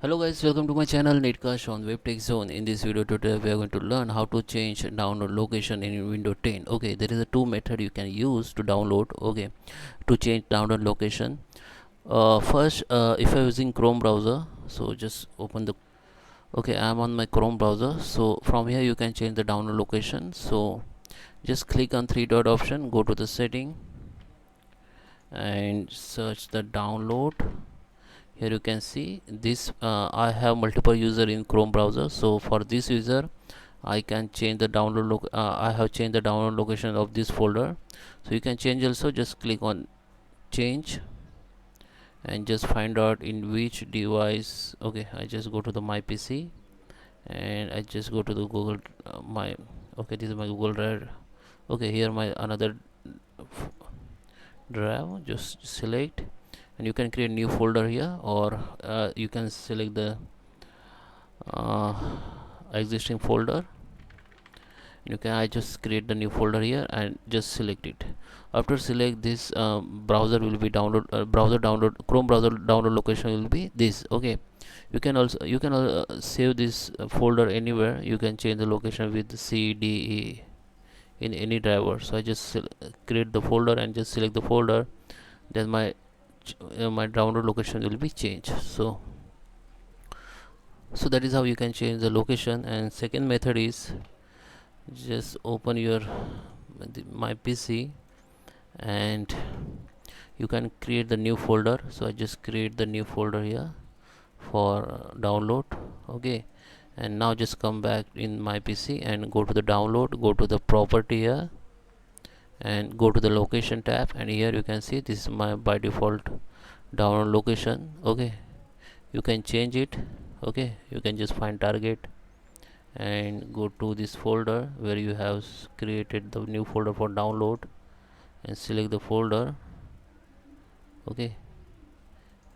Hello guys, welcome to my channel Netcast on Web Tech Zone. In this video tutorial we are going to learn how to change download location in Windows 10. Okay, there is a two method you can use to download. Okay, to change download location. First, if you're using Chrome browser, so just open the. Okay, I'm on my Chrome browser. So from here you can change the download location. So just click on three dot option, go to the setting and search the download. Here you can see this. I have multiple user in Chrome browser, so for this user I can change the I have changed the download location of this folder, so you can change also. Just click on change and just find out in which device. Okay, I just go to the my PC and I just go to the Google my. Okay, this is my Google Drive. Okay, here my another drive. Just select and you can create new folder here, or you can select the uh, existing folder. You can I just create the new folder here and just select it. After select this, browser will be download browser download Chrome browser download location will be this. Okay, you can save this folder anywhere. You can change the location with C D E in any driver. So I just create the folder and just select the folder, then my download location will be changed. So that is how you can change the location. And second method is just open your my PC and you can create the new folder. So I just create the new folder here for download. Okay, and now just come back in my PC and go to the download, go to the property here and go to the location tab, and here you can see this is my by default download location. Okay, you can change it. Okay, you can just find target and go to this folder where you have created the new folder for download and select the folder. Okay,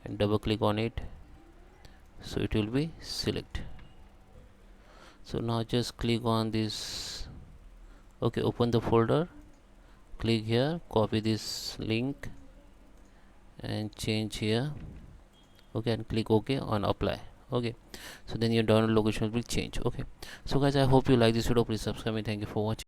and double click on it, so it will be select. So now just click on this. Okay, open the folder, click here, copy this link and change here. Okay, and click OK on apply. Okay, so then your download location will change. Okay, so guys, I hope you like this video. Please subscribe me. Thank you for watching.